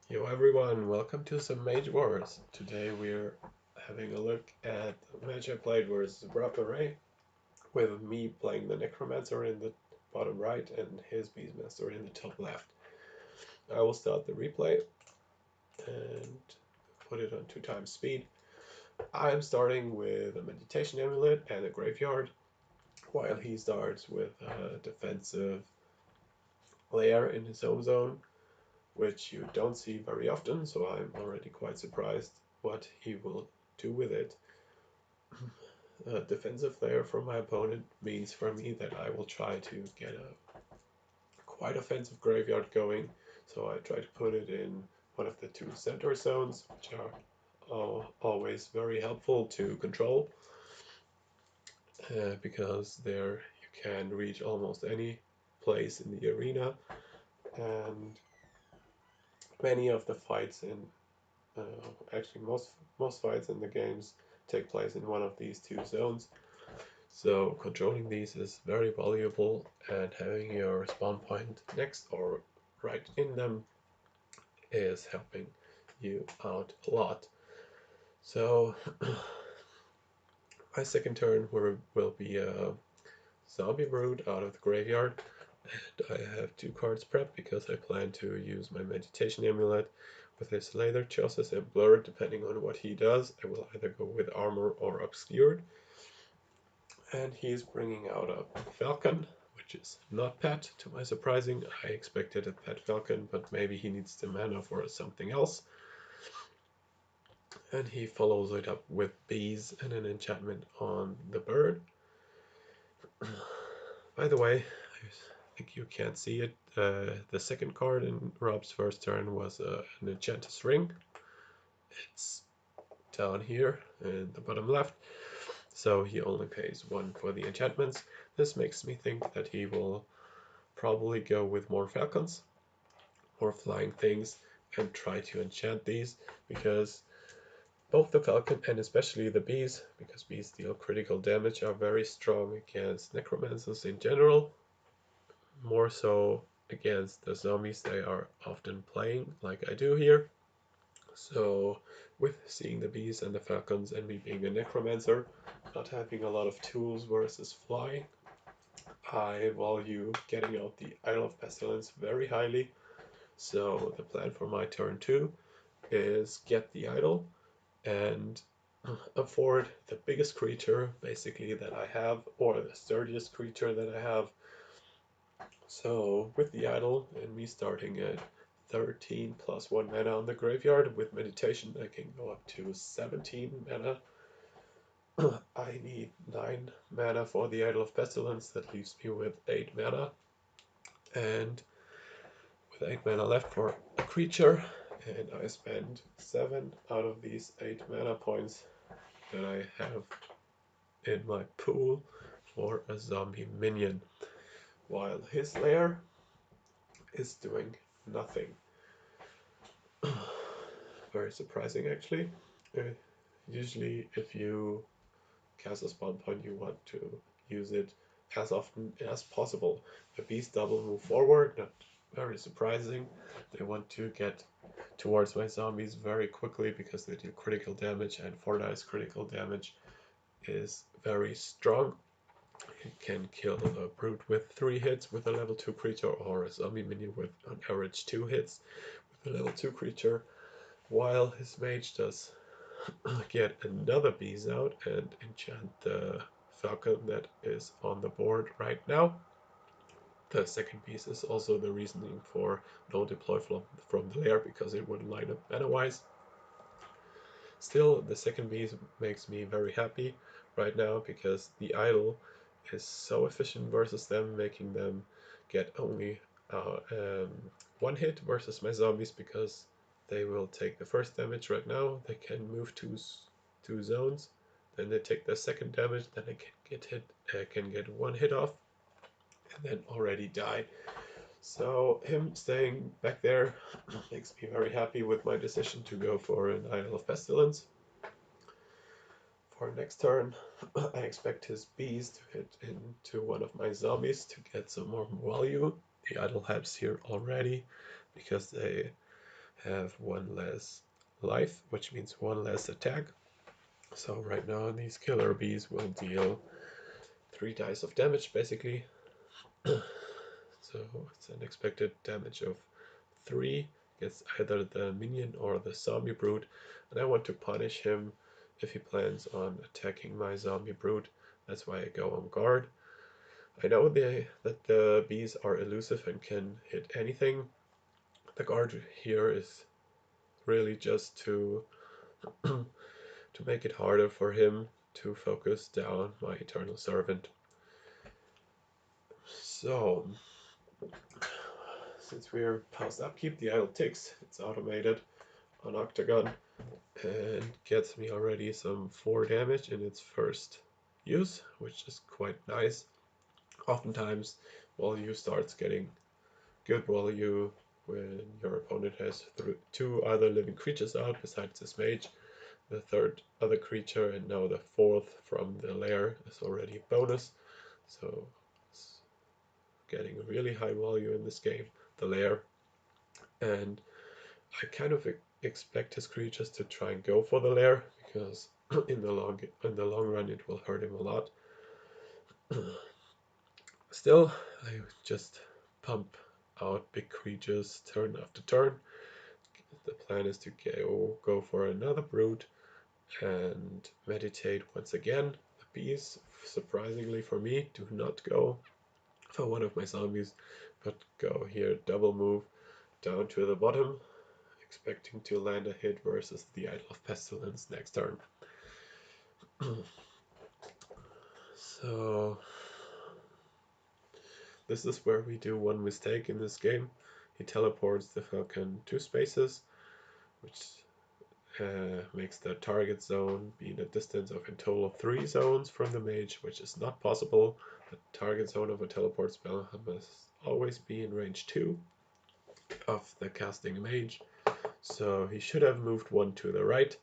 Yo everyone, welcome to some Mage Wars. Today we're having a look at the match I played versus robmurray, with me playing the Necromancer in the bottom right and his Beastmaster in the top left. I will start the replay and put it on 2x speed. I'm starting with a Meditation Amulet and a Graveyard, while he starts with a defensive lair in his home zone, which you don't see very often, so I'm already quite surprised what he will do with it. A defensive layer from my opponent means for me that I will try to get a quite offensive graveyard going, so I try to put it in one of the two center zones, which are always very helpful to control, because there you can reach almost any place in the arena, and many of the fights in actually most fights in the games take place in one of these two zones. So controlling these is very valuable, and having your spawn point next or right in them is helping you out a lot. So my second turn will be a zombie brood out of the graveyard, and I have 2 cards prepped because I plan to use my meditation amulet with his later choices and blurred. Depending on what he does, I will either go with armor or obscured. And he's bringing out a falcon, which is not pet, to my surprising. I expected a pet falcon, but maybe he needs the mana for something else. And he follows it up with bees and an enchantment on the bird. By the way, I think you can't see it. The second card in Rob's first turn was an Enchantress Ring. It's down here in the bottom left. So he only pays 1 for the enchantments. This makes me think that he will probably go with more falcons, more flying things, and try to enchant these, because both the falcon and especially the bees, because bees deal critical damage, are very strong against necromancers in general, more so against the zombies they are often playing, like I do here. So with seeing the bees and the falcons and me being a necromancer, not having a lot of tools versus flying, I value getting out the Isle of Pestilence very highly. So the plan for my turn 2 is get the idol and afford the biggest creature basically that I have, or the sturdiest creature that I have. So with the idol and me starting at 13 plus 1 mana on the graveyard, with meditation I can go up to 17 mana. I need 9 mana for the Idol of Pestilence, that leaves me with 8 mana. And with 8 mana left for a creature, and I spend 7 out of these 8 mana points that I have in my pool for a zombie minion, while his lair is doing nothing. Very surprising, actually. Usually if you cast a spawn point, you want to use it as often as possible. The beast double move forward, not very surprising. They want to get towards my zombies very quickly because they do critical damage, and 4 dice critical damage is very strong. It can kill a brute with 3 hits with a level 2 creature, or a zombie minion with on average 2 hits with a level 2 creature, while his mage does get another bees out and enchant the falcon that is on the board right now. The second piece is also the reasoning for no deploy from the lair, because it wouldn't line up mana-wise. Still, the second piece makes me very happy right now, because the idol is so efficient versus them, making them get only 1 hit versus my zombies, because they will take the first damage right now. They can move two zones, then they take the second damage, then they can get 1 hit off, and then already die. So him staying back there makes me very happy with my decision to go for an Isle of Pestilence. For next turn, I expect his bees to hit into one of my zombies to get some more value. The idol helps here already, because they have one less life, which means one less attack. So right now these killer bees will deal 3 dice of damage basically. So it's an expected damage of 3 against either the minion or the zombie brute, and I want to punish him if he plans on attacking my zombie brute. That's why I go on guard. I know that the bees are elusive and can hit anything. The guard here is really just to to make it harder for him to focus down my eternal servant. So since we're past upkeep, the idle ticks. It's automated on Octagon and gets me already some 4 damage in its first use, which is quite nice. Oftentimes, value starts getting good value when your opponent has 2 other living creatures out besides his mage. The 3rd other creature and now the 4th from the lair is already a bonus, so it's getting a really high value in this game, the lair. And I kind of expect his creatures to try and go for the lair because in the long run it will hurt him a lot. Still, I just pump out big creatures turn after turn. The plan is to go for another brute and meditate once again. The bees, surprisingly for me, do not go for one of my zombies, but go here double move down to the bottom, expecting to land a hit versus the Idol of Pestilence next turn. So this is where we do one mistake in this game. He teleports the Falcon 2 spaces, which makes the target zone be in a distance of in total 3 zones from the mage, which is not possible. The target zone of a teleport spell must always be in range 2 of the casting mage. So he should have moved 1 to the right.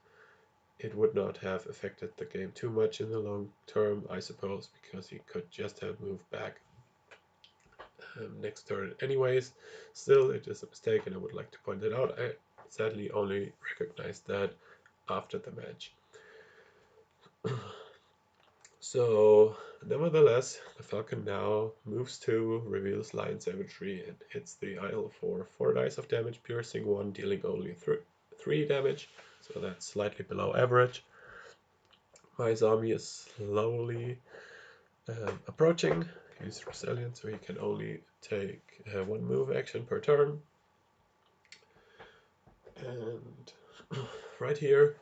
It would not have affected the game too much in the long term, I suppose, because he could just have moved back next turn anyways. Still, it is a mistake and I would like to point it out. I sadly only recognized that after the match. So, nevertheless, the Falcon now moves 2, reveals Lion Savagery, and hits the idol for 4 dice of damage, piercing 1, dealing only 3 damage, so that's slightly below average. My zombie is slowly approaching. He's resilient, so he can only take 1 move action per turn. And right here,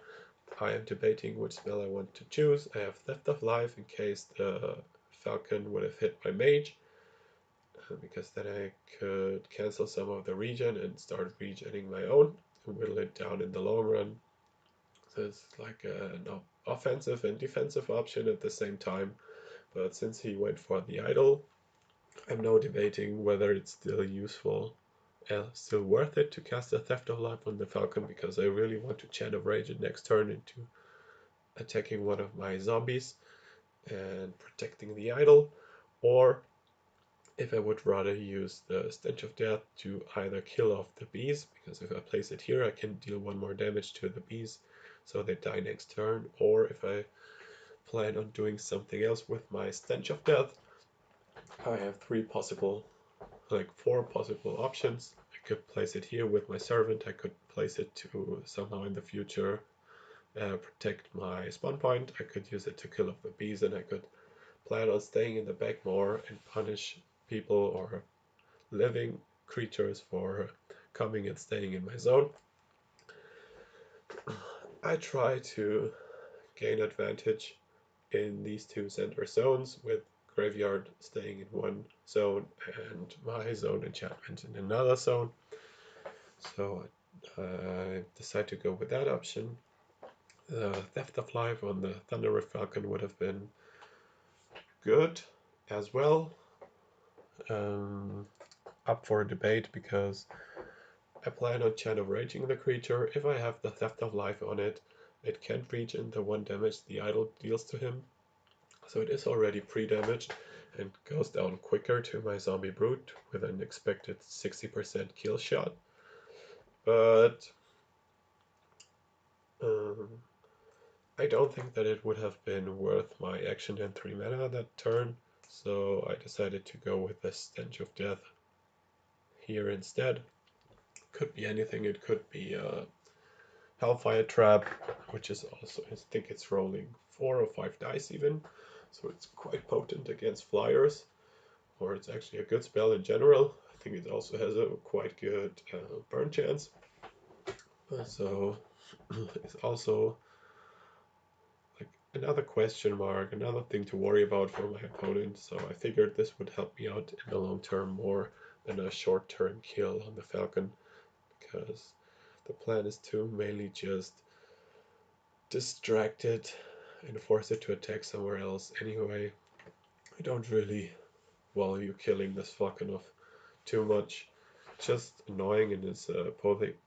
I am debating which spell I want to choose. I have Theft of Life in case the Falcon would have hit my mage, because then I could cancel some of the regen and start regenning my own and whittle it down in the long run. So it's like an offensive and defensive option at the same time. But since he went for the idol, I'm now debating whether it's still useful, still worth it to cast a Theft of Life on the Falcon, because I really want to Chant of Rage next turn into attacking one of my zombies and protecting the idol, or if I would rather use the Stench of Death to either kill off the bees, because if I place it here I can deal 1 more damage to the bees so they die next turn, or if I plan on doing something else with my Stench of Death, I have 4 possible options. I could place it here with my servant, I could place it to somehow in the future protect my spawn point, I could use it to kill off the bees, and I could plan on staying in the back more and punish people or living creatures for coming and staying in my zone. I try to gain advantage in these 2 center zones, with Graveyard staying in one zone and my zone enchantment in another zone. So I decide to go with that option. The Theft of Life on the Thunder Rift Falcon would have been good as well. Up for debate, because I plan on Chant of Raging the creature. If I have the Theft of Life on it, it can't regen the 1 damage the idol deals to him. So it is already pre-damaged and goes down quicker to my zombie brute with an expected 60% kill shot. but I don't think that it would have been worth my action and 3 mana that turn, so I decided to go with the Stench of Death here instead. Could be anything, it could be a Hellfire Trap, which is also, I think it's rolling 4 or 5 dice even, so it's quite potent against flyers, or it's actually a good spell in general. I think it also has a quite good burn chance, so it's also like another question mark, another thing to worry about for my opponent, so I figured this would help me out in the long term more than a short term kill on the Falcon, because the plan is to mainly just distract it and force it to attack somewhere else anyway. I don't really value killing this Falcon off too much. Just annoying, and it's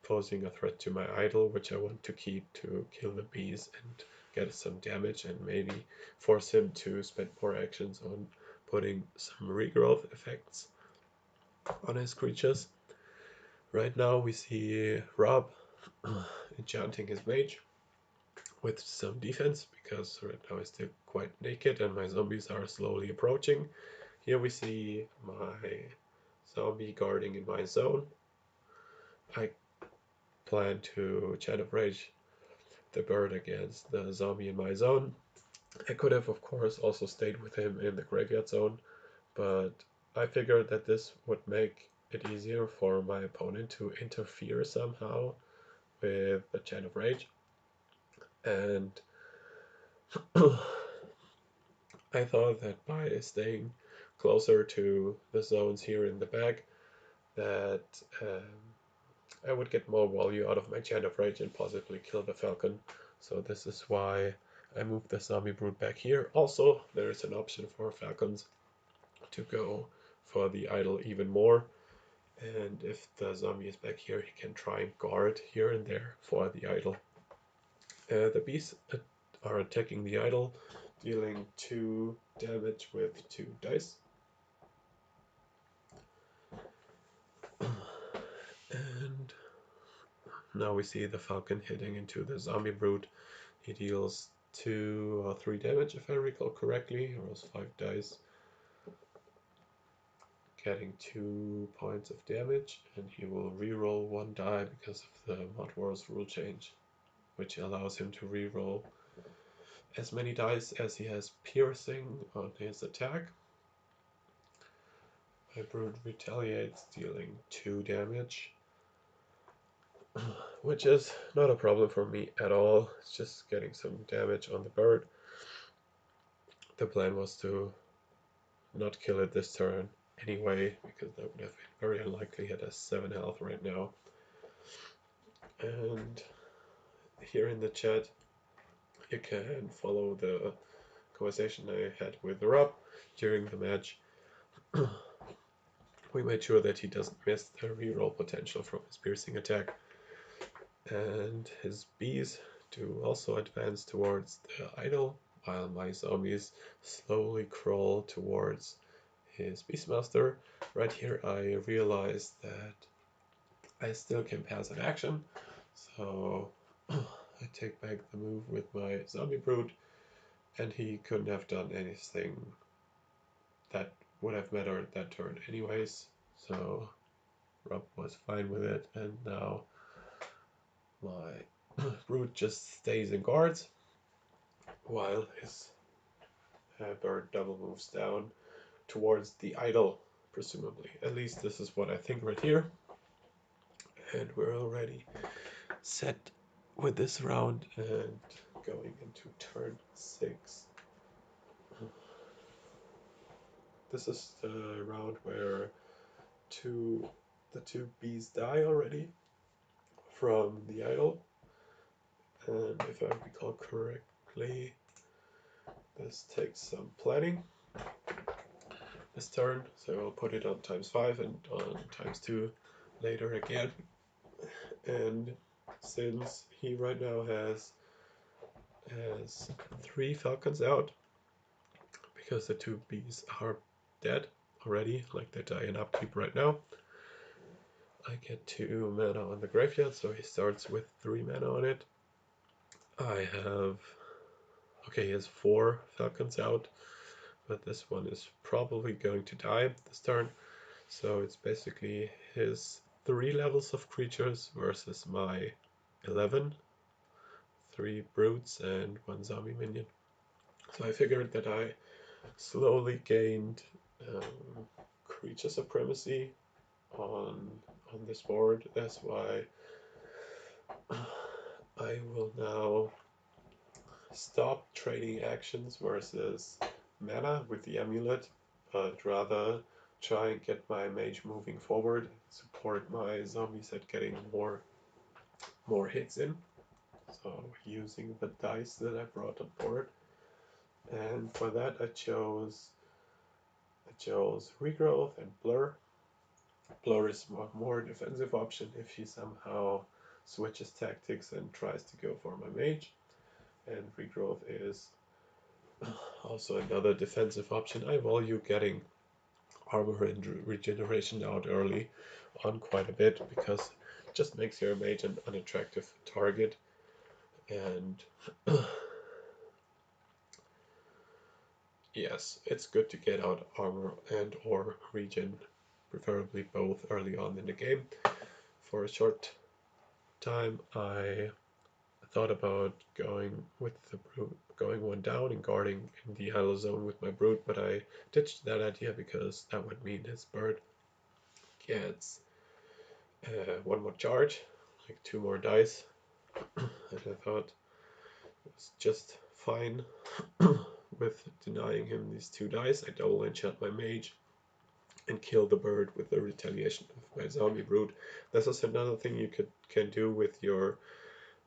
posing a threat to my idol, which I want to keep to kill the bees and get some damage and maybe force him to spend more actions on putting some regrowth effects on his creatures. Right now we see Rob enchanting his mage with some defense, because right now he's still quite naked and my zombies are slowly approaching. Here we see my zombie guarding in my zone. I plan to Chant of Rage the bird against the zombie in my zone. I could have, of course, also stayed with him in the graveyard zone, but I figured that this would make it easier for my opponent to interfere somehow with the Chant of Rage. And I thought that by staying closer to the zones here in the back, that I would get more value out of my Chant of Rage and possibly kill the Falcon. So this is why I moved the Zombie Brute back here. Also, there is an option for Falcons to go for the idol even more. And if the zombie is back here, he can try and guard here and there for the idol. The bees are attacking the idol, dealing 2 damage with 2 dice. And now we see the Falcon hitting into the Zombie Brute. He deals 2 or 3 damage, if I recall correctly, or else 5 dice. Getting 2 points of damage, and he will reroll 1 die because of the Mod Wars rule change, which allows him to reroll as many dice as he has piercing on his attack. My Brute retaliates, dealing 2 damage, which is not a problem for me at all. It's just getting some damage on the bird. The plan was to not kill it this turn anyway, because that would have been very unlikely. It has 7 health right now. And here in the chat, you can follow the conversation I had with Rob during the match. We made sure that he doesn't miss the reroll potential from his piercing attack. And his bees do also advance towards the idol, while my zombies slowly crawl towards his Beastmaster. Right here I realized that I still can pass an action, so I take back the move with my Zombie Brute, and he couldn't have done anything that would have mattered that turn anyways, so Rob was fine with it, and now my Brute just stays in guards while his bird double moves down towards the idol, presumably. At least this is what I think right here. And we're already set with this round and going into turn 6. This is the round where the two bees die already from the idol, and if I recall correctly, this takes some planning this turn, so I'll put it on ×5 and on ×2 later again. And since he right now has 3 falcons out, because the 2 bees are dead already, like they die in upkeep right now, I get 2 mana on the graveyard, so he starts with 3 mana on it. I have... okay, he has 4 Falcons out, but this one is probably going to die this turn. So it's basically his 3 levels of creatures versus my 11. 3 brutes and 1 zombie minion. So I figured that I slowly gained creature supremacy on this board. That's why I will now stop trading actions versus mana with the amulet, but rather try and get my mage moving forward, support my zombies at getting more hits in. So using the dice that I brought on board, and for that I chose regrowth and blur. Blur is a more defensive option if he somehow switches tactics and tries to go for my mage, and regrowth is also another defensive option. I value getting armor and regeneration out early on quite a bit because it just makes your mage an unattractive target, and yes, it's good to get out armor and or regen, preferably both early on in the game. For a short time I thought about going with the brute, going 1 down and guarding in the idle zone with my brute, but I ditched that idea because that would mean his bird gets 1 more charge, like 2 more dice, and I thought it was just fine with denying him these 2 dice. I double enchant my mage and kill the bird with the retaliation of my zombie brute. This is another thing you can do with your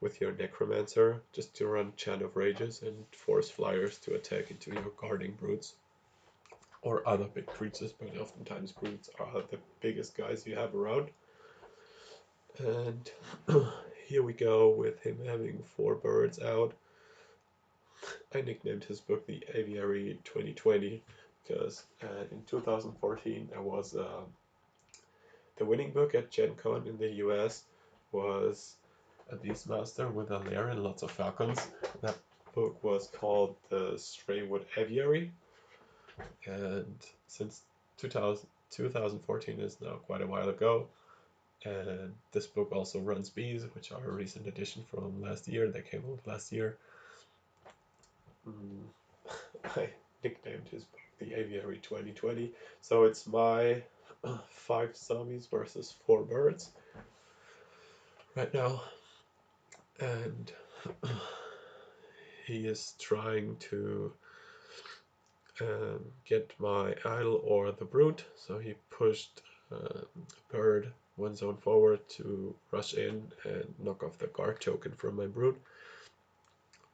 Necromancer, just to run Chant of Rages and force flyers to attack into your guarding brutes or other big creatures, but oftentimes brutes are the biggest guys you have around. And here we go with him having 4 birds out. I nicknamed his book the Aviary 2020 because in 2014 there was the winning book at Gen Con in the US was a Beastmaster with a lair and lots of falcons. That book was called the Straywood Aviary, and since 2014 is now quite a while ago, and this book also runs bees, which are a recent addition from last year. They came out last year. I nicknamed his book the Aviary 2020, so it's my 5 zombies versus 4 birds right now, and he is trying to get my idol or the brute, so he pushed bird 1 zone forward to rush in and knock off the guard token from my brute,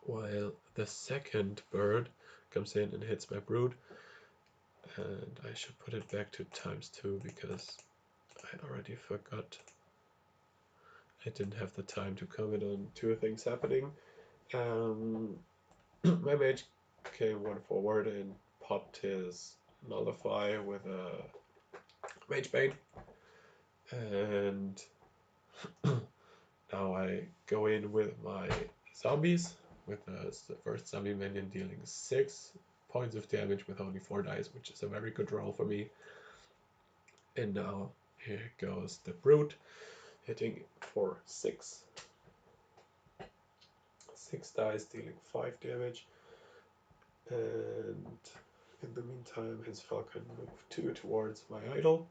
while the second bird comes in and hits my brute, and I should put it back to ×2 because I already forgot. I didn't have the time to comment on 2 things happening. My mage came 1 forward and popped his nullify with a mage bane, and now I go in with my zombies, with the first zombie minion dealing 6 points of damage with only 4 dice, which is a very good roll for me. And now here goes the brute, hitting for 6 dice, dealing 5 damage. And in the meantime, his falcon moved 2 towards my idol,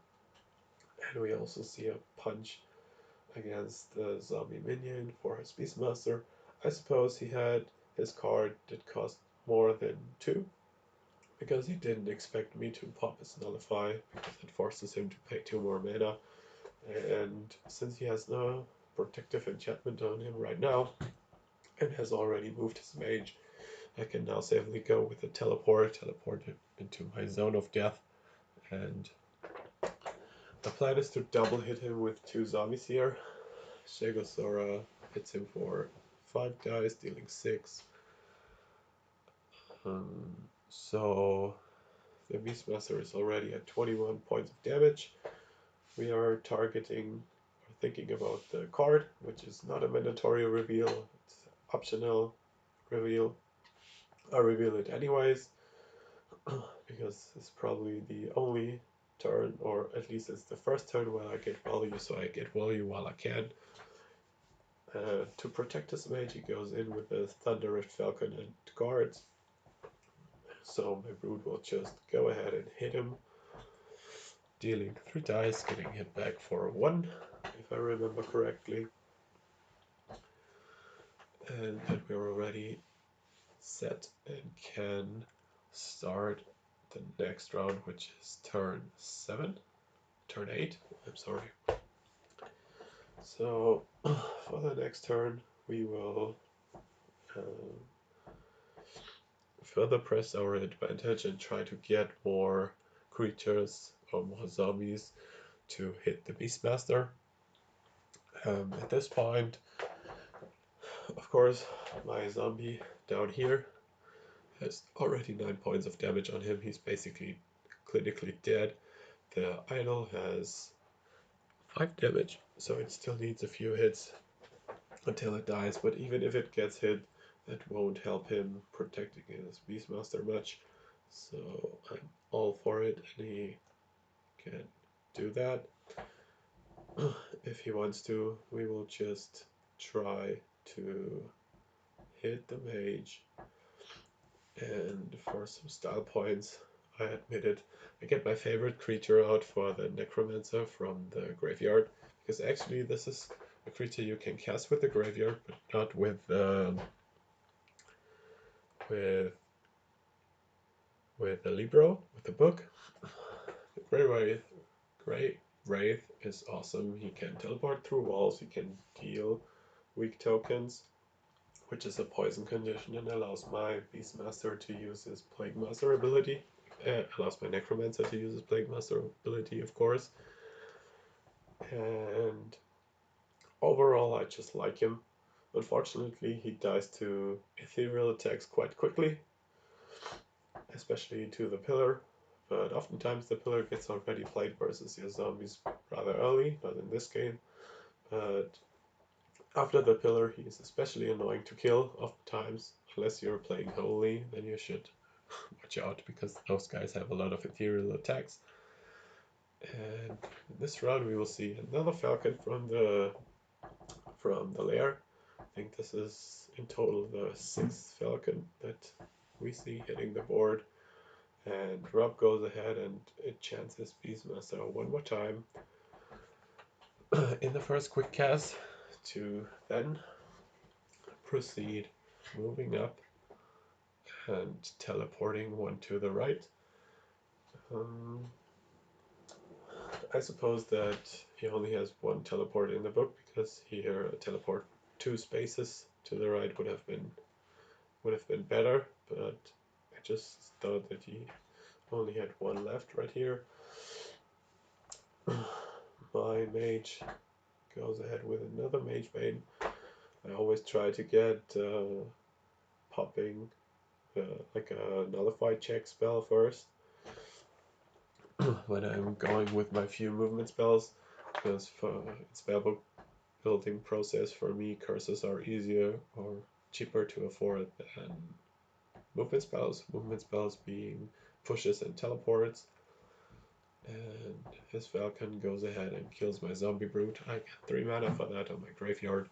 and we also see a punch against the zombie minion for his Beastmaster. I suppose he had his card that cost more than 2, because he didn't expect me to pop his nullify, because it forces him to pay 2 more mana, and since he has no protective enchantment on him right now, and has already moved his mage, I can now safely go with the teleport him into my zone of death, and the plan is to double hit him with 2 zombies here. Shagosora hits him for 5 dice, dealing 6. So the Beastmaster is already at 21 points of damage. We are targeting thinking about the card, which is not a mandatory reveal, it's optional reveal. I reveal it anyways, because it's probably the only turn, or at least it's the first turn where I get value, so I get value while I can. To protect this mage, he goes in with the Thunder Rift Falcon and guards. So my Brood will just go ahead and hit him, dealing 3 dice, getting hit back for 1, if I remember correctly. And then we're already set and can start the next round, which is turn 8, I'm sorry. So for the next turn we will further press our advantage and try to get more creatures or more zombies to hit the Beastmaster. At this point, of course, my zombie down here has already 9 points of damage on him. He's basically clinically dead. The idol has 5 damage, so it still needs a few hits until it dies, but even if it gets hit, that won't help him protecting his Beastmaster much. So I'm all for it, and he can do that. If he wants to, we will just try to hit the mage, and for some style points, I admit it, I get my favorite creature out for the Necromancer from the graveyard, because actually this is a creature you can cast with the graveyard, but not with the Libro, with the book. The Grey Wraith is awesome. He can teleport through walls, he can deal weak tokens, which is a poison condition, and allows my Beastmaster to use his Plague Master ability. Allows my Necromancer to use his Plague Master ability, of course. And overall, I just like him. Unfortunately, he dies to ethereal attacks quite quickly, especially to the pillar. But oftentimes the pillar gets already played versus your zombies rather early, not in this game. But after the pillar, he is especially annoying to kill oftentimes. Unless you're playing Holy, then you should watch out, because those guys have a lot of ethereal attacks. And in this round we will see another Falcon from the lair. I think this is in total the 6th Falcon that we see hitting the board. And Rob goes ahead and enchants his Beastmaster one more time in the first quick cast, to then proceed moving up and teleporting 1 to the right. I suppose that he only has 1 teleport in the book, because here a teleport 2 spaces to the right would have been better, but I just thought that he only had 1 left right here. My mage goes ahead with another Mage Bane. I always try to get popping like a nullified check spell first when I'm going with my few movement spells, because for spellbook building process for me, curses are easier or cheaper to afford than movement spells. Movement spells being pushes and teleports. And his Falcon goes ahead and kills my zombie brute. I get 3 mana for that on my graveyard.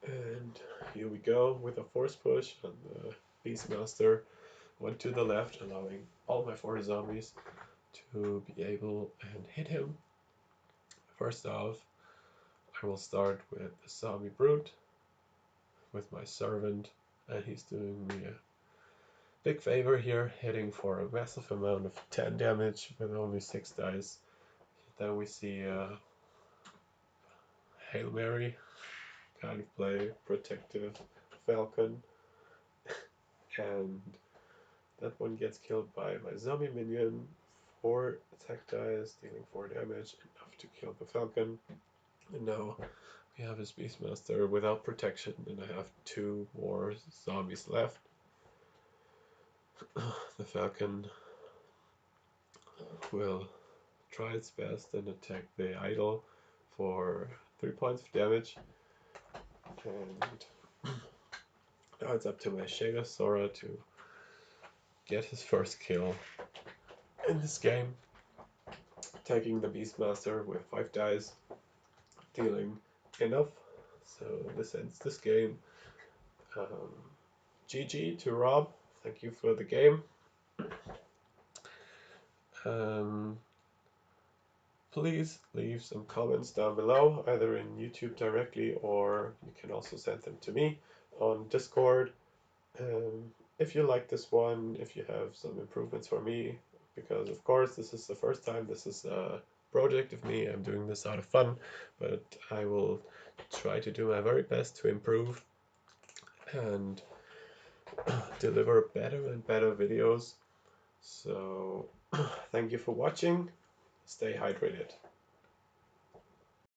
And here we go with a force push on the Beastmaster. 1 to the left, allowing all my 4 zombies to be able and hit him. First off, I will start with the zombie brute with my servant, and he's doing me a big favor here, hitting for a massive amount of 10 damage with only 6 dice. Then we see a Hail Mary kind of play, protective Falcon, and that one gets killed by my zombie minion. 4 attack dice, dealing 4 damage, enough to kill the Falcon. And now we have his Beastmaster without protection, and I have 2 more zombies left. The Falcon will try its best and attack the idol for 3 points of damage. And now it's up to my Sora to get his first kill in this game, taking the Beastmaster with 5 dice, dealing enough. So this ends this game. GG to Rob, thank you for the game. Please leave some comments down below, either in YouTube directly, or you can also send them to me on Discord. If you like this one, if you have some improvements for me, because of course this is the first time, this is a project of me, I'm doing this out of fun, but I will try to do my very best to improve and deliver better and better videos. So thank you for watching, stay hydrated.